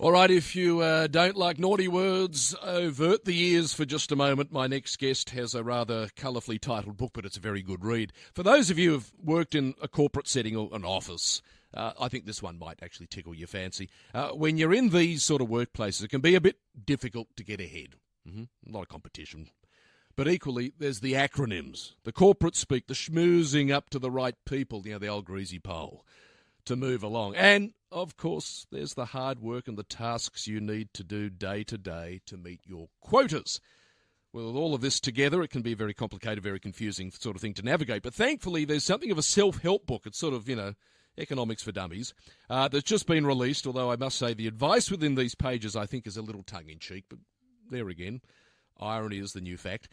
All right, if you don't like naughty words, avert the ears for just a moment. My next guest has a rather colourfully titled book, but it's a very good read. For those of you who've worked in a corporate setting or an office, I think this one might actually tickle your fancy. When you're in these sort of workplaces, it can be a bit difficult to get ahead. A lot of competition. But equally, there's the acronyms, the corporate speak, the schmoozing up to the right people, the old greasy pole, to move along. And, of course, there's the hard work and the tasks you need to do day to day to meet your quotas. Well, with all of this together, it can be a very complicated, very confusing sort of thing to navigate. But thankfully, there's something of a self-help book. It's sort of, economics for dummies, that's just been released, although I must say the advice within these pages I think is a little tongue-in-cheek, but there again, irony is the new fact.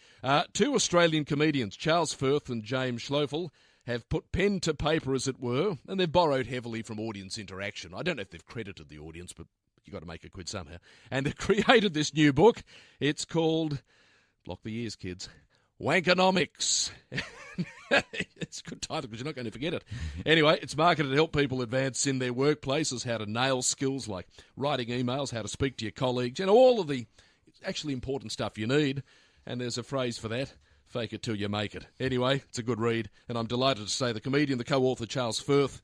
Two Australian comedians, Charles Firth and James Schloeffel, have put pen to paper, as it were, and they've borrowed heavily from audience interaction. I don't know if they've credited the audience, but you've got to make a quid somehow. And they've created this new book. It's called, block the ears, kids, Wankernomics. It's a good title because you're not going to forget it. Anyway, it's marketed to help people advance in their workplaces, how to nail skills like writing emails, how to speak to your colleagues, all of the actually important stuff you need. And there's a phrase for that. Fake it till you make it. Anyway, it's a good read, and I'm delighted to say the comedian, the co-author, Charles Firth,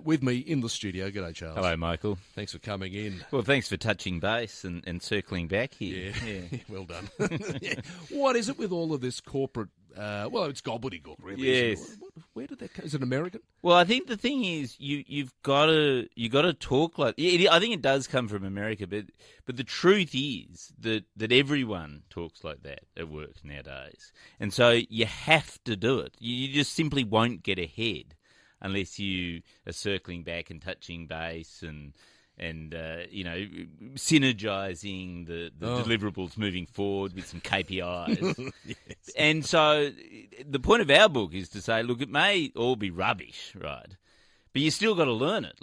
with me in the studio. G'day, Charles. Hello, Michael. Thanks for coming in. Well, thanks for touching base and circling back here. Yeah. Well done. What is it with all of this corporate, it's gobbledygook, really. Yes. Where did that come? Is it American? Well, I think the thing is you've got to talk like. I think it does come from America, but the truth is that everyone talks like that at work nowadays, and so you have to do it. You just simply won't get ahead unless you are circling back and touching base and synergizing the deliverables moving forward with some KPIs. Yes. And so the point of our book is to say, look, it may all be rubbish, right? But you still got to learn it,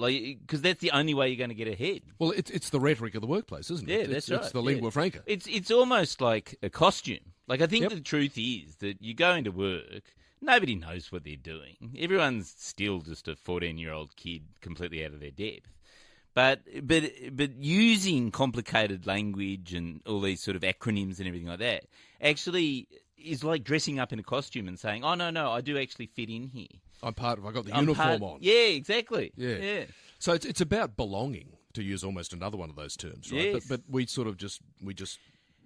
because that's the only way you're going to get ahead. Well, it's the rhetoric of the workplace, isn't it? Yeah, that's right. It's the lingua franca. It's almost like a costume. I think the truth is that you go into work, nobody knows what they're doing. Everyone's still just a 14-year-old kid completely out of their depth. But using complicated language and all these sort of acronyms and everything like that actually is like dressing up in a costume and saying, oh, no, I do actually fit in here. I've got the uniform on. Yeah, exactly. Yeah. So it's about belonging, to use almost another one of those terms, right? Yes. But we sort of just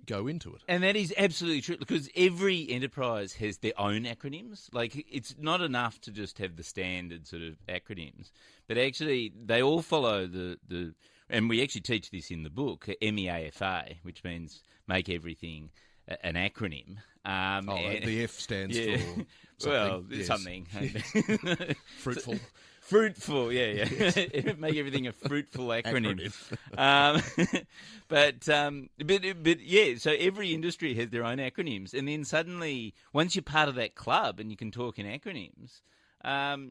go into it. And that is absolutely true, because every enterprise has their own acronyms. It's not enough to just have the standard sort of acronyms, but actually they all follow the and we actually teach this in the book, MEAFA, which means make everything an acronym. The F stands for something. Something. Fruitful. Fruitful, yeah. Make everything a fruitful acronym. But yeah, so every industry has their own acronyms, and then suddenly, once you're part of that club and you can talk in acronyms,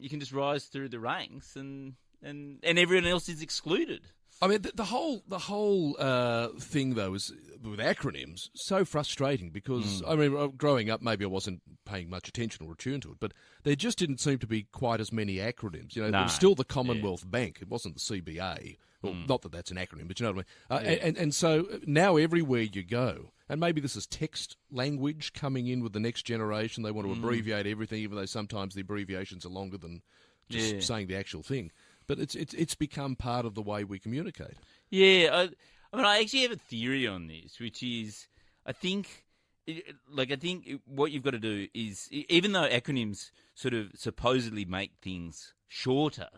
you can just rise through the ranks, and everyone else is excluded. I mean, the whole thing, though, is with acronyms so frustrating because, I mean, growing up, maybe I wasn't paying much attention or attuned to it, but there just didn't seem to be quite as many acronyms. It was still the Commonwealth Bank. It wasn't the CBA. Well, not that that's an acronym, but you know what I mean. And so now everywhere you go, and maybe this is text language coming in with the next generation. They want to abbreviate everything, even though sometimes the abbreviations are longer than just saying the actual thing. But it's become part of the way we communicate. Yeah, I actually have a theory on this, which is I think what you've got to do is, even though acronyms sort of supposedly make things shorter,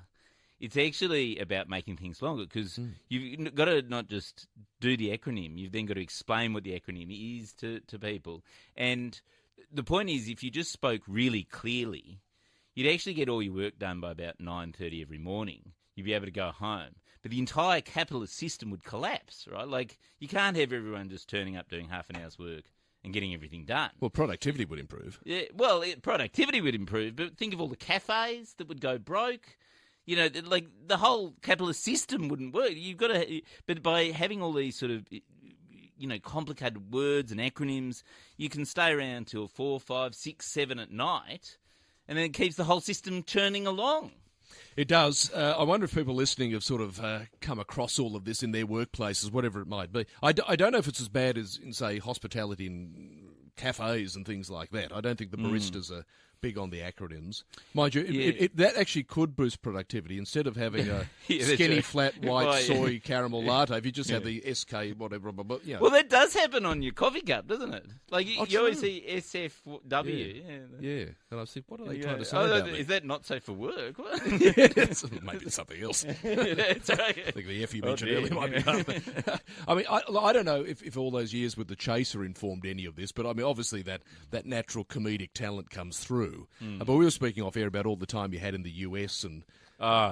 it's actually about making things longer, because you've got to not just do the acronym, you've then got to explain what the acronym is to people. And the point is, if you just spoke really clearly, you'd actually get all your work done by about 9:30 every morning. You'd be able to go home. But the entire capitalist system would collapse, right? You can't have everyone just turning up doing half an hour's work and getting everything done. Well, productivity would improve. Yeah, productivity would improve, but think of all the cafes that would go broke. The whole capitalist system wouldn't work. But by having all these sort of, complicated words and acronyms, you can stay around till 4, 5, 6, 7 at night, and then it keeps the whole system churning along. It does. I wonder if people listening have sort of come across all of this in their workplaces, whatever it might be. I don't know if it's as bad as in, say, hospitality in cafes and things like that. I don't think the baristas are big on the acronyms. Mind you, that actually could boost productivity. Instead of having a skinny, flat, white soy caramel latte, if you just have the SK whatever. You know. Well, that does happen on your coffee cup, doesn't it? Like, you always see SFW. Yeah. And I said, what are they trying to say about me? Is that not safe for work? Maybe it's something else. I think the F you mentioned earlier might be part of it. I mean, I don't know if all those years with the Chaser informed any of this, but I mean, obviously that natural comedic talent comes through. But we were speaking off air about all the time you had in the US and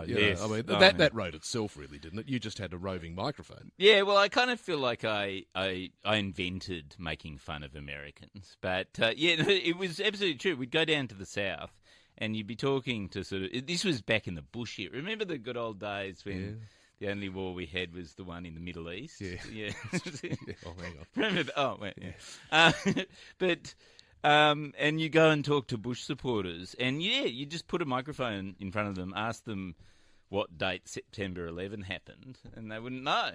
yes. I mean, that wrote itself, really, didn't it? You just had a roving microphone. Yeah, well, I kind of feel like I invented making fun of Americans. But, it was absolutely true. We'd go down to the South and you'd be talking to this was back in the Bush era. Remember the good old days when the only war we had was the one in the Middle East? Yeah. Oh, hang on. Remember? Oh, wait. Yeah. But... and you go and talk to Bush supporters, and you just put a microphone in front of them, ask them what date September 11 happened, and they wouldn't know. I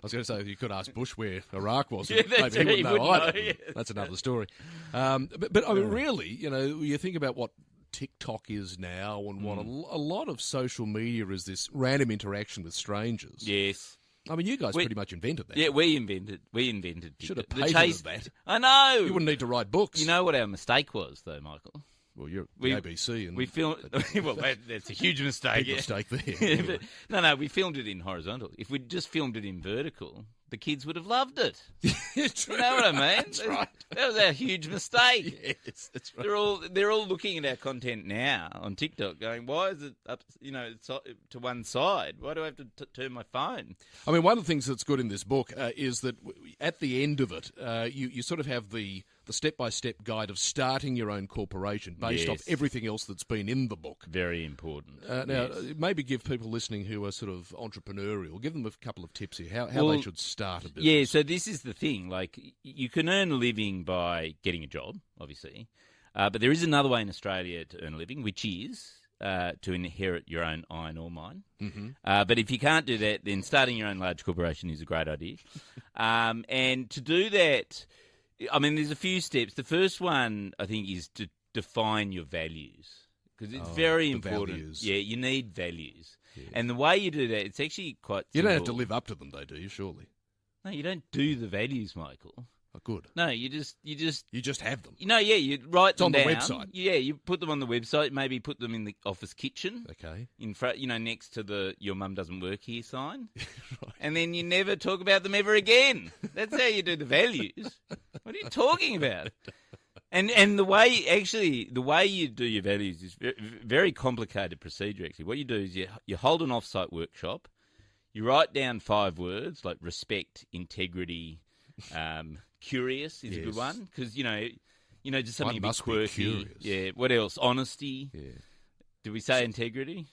was going to say, you could ask Bush where Iraq was. Yeah, maybe he wouldn't know either. Yeah. That's another story. But I mean, really, you think about what TikTok is now and what a lot of social media is, this random interaction with strangers. Yes. I mean, you guys pretty much invented that. Yeah, we invented Should have TikTok. patented that. I know. You wouldn't need to write books. You know what our mistake was, though, Michael? Well, you're the ABC. And we filmed... well, that's a huge mistake. Big mistake there. Anyway. No, we filmed it in horizontal. If we'd just filmed it in vertical, the kids would have loved it. True. You know what I mean? That's right. That was our huge mistake. Yes, that's right. They're all looking at our content now on TikTok, going, "Why is it up? To one side? Why do I have to turn my phone?" I mean, one of the things that's good in this book is that at the end of it, you sort of have the step-by-step guide of starting your own corporation based off everything else that's been in the book. Very important. Now, maybe give people listening who are sort of entrepreneurial, give them a couple of tips here, how they should start a business. Yeah, so this is the thing. Like, you can earn a living by getting a job, obviously, but there is another way in Australia to earn a living, which is to inherit your own iron ore mine. Mm-hmm. But if you can't do that, then starting your own large corporation is a great idea. And to do that... I mean, there's a few steps. The first one, I think, is to define your values, because it's very important. Values. Yeah, you need values. Yeah. And the way you do that, it's actually quite simple. You don't have to live up to them, though, do you, surely? No, you don't do the values, Michael. Oh, good. No, you just have them. You write them down. It's on the website. Yeah, you put them on the website. Maybe put them in the office kitchen. Okay. In front, next to the "Your mum doesn't work here" sign. Right. And then you never talk about them ever again. That's how you do the values. What are you talking about? And the way you do your values is very, very complicated procedure. Actually, what you do is you hold an off-site workshop. You write down 5 words like respect, integrity. Curious is a good one, because just something a bit quirky. Yeah. What else? Honesty. Yeah. Did we say integrity?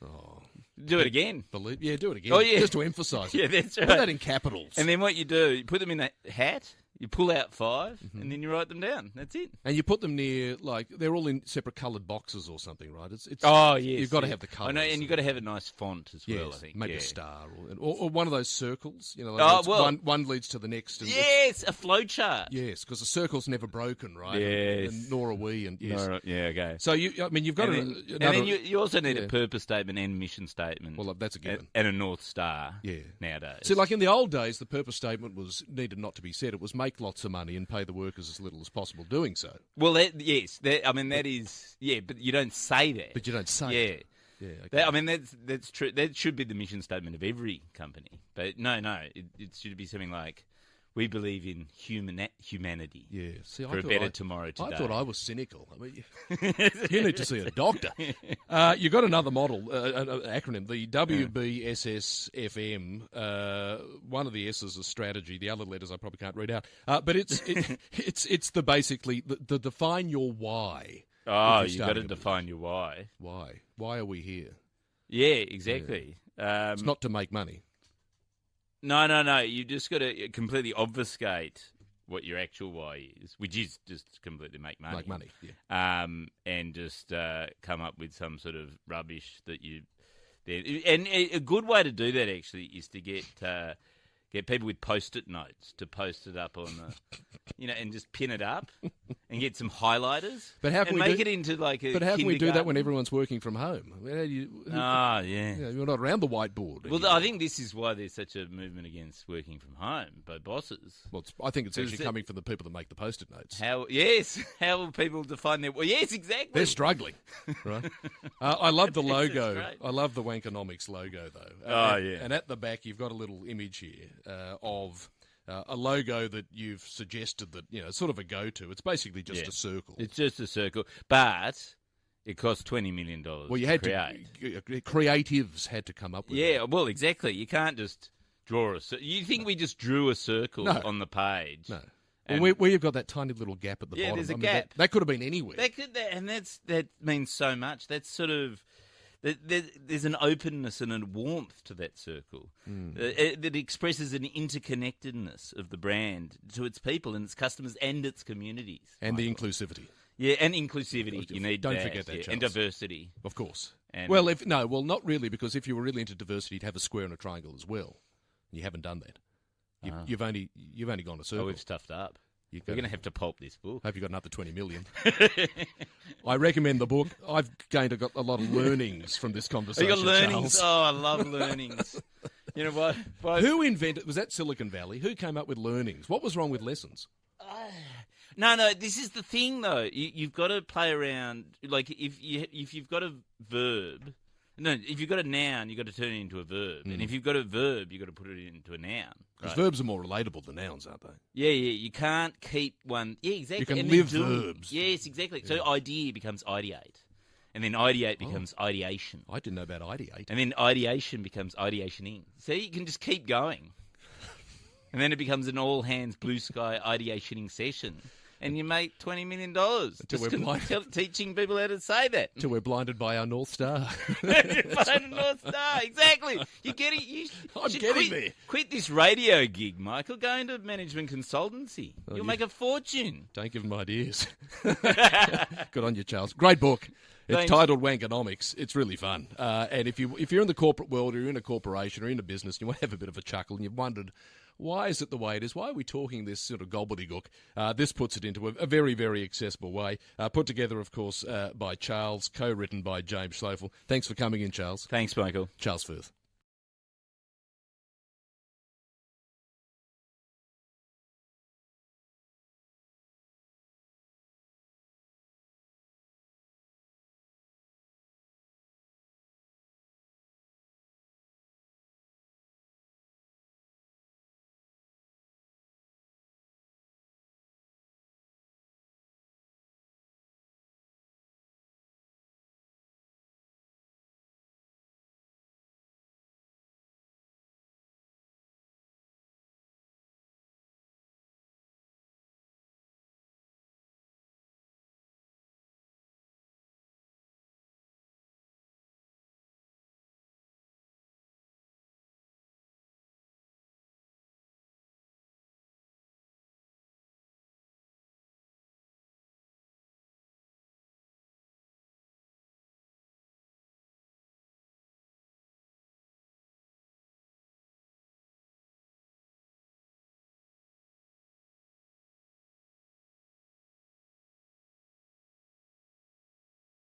Oh. Do it again. Do it again. Oh, yeah. Just to emphasise it. Yeah, that's right. Put that in capitals. And then what you do, you put them in a hat. You pull out 5, and then you write them down. That's it. And you put them near, they're all in separate coloured boxes or something, right? It's yes. You've got to have the colours. I know, and you've got to have a nice font as well, I think. Maybe a star or one of those circles. One leads to the next. And yes, a flow chart. Yes, because the circle's never broken, right? Yes. And nor are we. And yes. Okay. So, you've got and then you also need a purpose statement and mission statement. Well, that's a given. And a North Star nowadays. See, like in the old days, the purpose statement needed not to be said. It was make lots of money and pay the workers as little as possible doing so. Well, that is, but you don't say that. But you don't say it. Yeah. Okay. That's true. That should be the mission statement of every company. But no, it should be something like, we believe in humanity. Yeah. See, for a better tomorrow today. I thought I was cynical. I mean, you need to see a doctor. You got another model, an acronym, the WBSSFM. One of the S's is strategy. The other letters I probably can't read out. But it's the basically the define your why. Oh, you've got to define your why. Why? Why are we here? Yeah, exactly. Yeah. It's not to make money. No. You just got to completely obfuscate what your actual why is, which is just completely make money. Make money, yeah. And just come up with some sort of rubbish that you... And a good way to do that, actually, is to get people with Post-it notes to post it up on the, and just pin it up and get some highlighters. But how can we make it into like a But how can we do that when kindergarten? everyone's working from home? Yeah. You're not around the whiteboard. Well, I think this is why there's such a movement against working from home by bosses. Well, I think it's actually coming from the people that make the Post-it notes. How will people define their... Well, yes, exactly. They're struggling, right? I love the logo. That's great. I love the Wankernomics logo, though. And at the back, you've got a little image here of a logo that you've suggested that, it's sort of a go-to. It's basically just a circle. It's just a circle, but it costs $20 million Well, you had create. creatives had to come up with it. Yeah, well, exactly. You can't just draw a circle. You think we just drew a circle on the page? No. And Well, where you've got that tiny little gap at the bottom. there's a gap. That could have been anywhere. that means so much. That's sort of... There's an openness and a warmth to that circle that expresses an interconnectedness of the brand to its people and its customers and its communities. And the inclusivity. Yeah, and inclusivity. You need Don't forget that, Charles. and diversity. Of course. And not really, because if you were really into diversity, you'd have a square and a triangle as well. You haven't done that. You've only gone a circle. Oh, we've stuffed up. We're going to have to pulp this book. Hope you got another 20 million. I recommend the book. I've gained a lot of learnings from this conversation. You got learnings. Charles. Oh, I love learnings. You know what? Who invented? Was that Silicon Valley? Who came up with learnings? What was wrong with lessons? No. This is the thing, though. You've got to play around. Like if you've got a verb. No, if you've got a noun, you've got to turn it into a verb. And if you've got a verb, you've got to put it into a noun. Because verbs are more relatable than nouns, aren't they? Yeah. You can't keep one... Yeah, exactly. You can and live verbs. Yes, exactly. So idea becomes ideate. And then ideate becomes ideation. I didn't know about ideate. And then ideation becomes ideationing. So you can just keep going. And then it becomes an all-hands blue sky ideationing session. And you make $20 million teaching people how to say that. Till we're blinded by our North Star. North Star, exactly. You're getting. I'm getting there. Quit this radio gig, Michael. Go into management consultancy. You'll make a fortune. Don't give them ideas. Good on you, Charles. Great book. It's titled Wankernomics. It's really fun. And if you're in the corporate world, or you're in a corporation, or in a business, and you want to have a bit of a chuckle, and you've wondered, why is it the way it is? Why are we talking this sort of gobbledygook? This puts it into a very, very accessible way. Put together, of course, by Charles, co-written by James Schlofel. Thanks for coming in, Charles. Thanks, Michael. Charles Firth.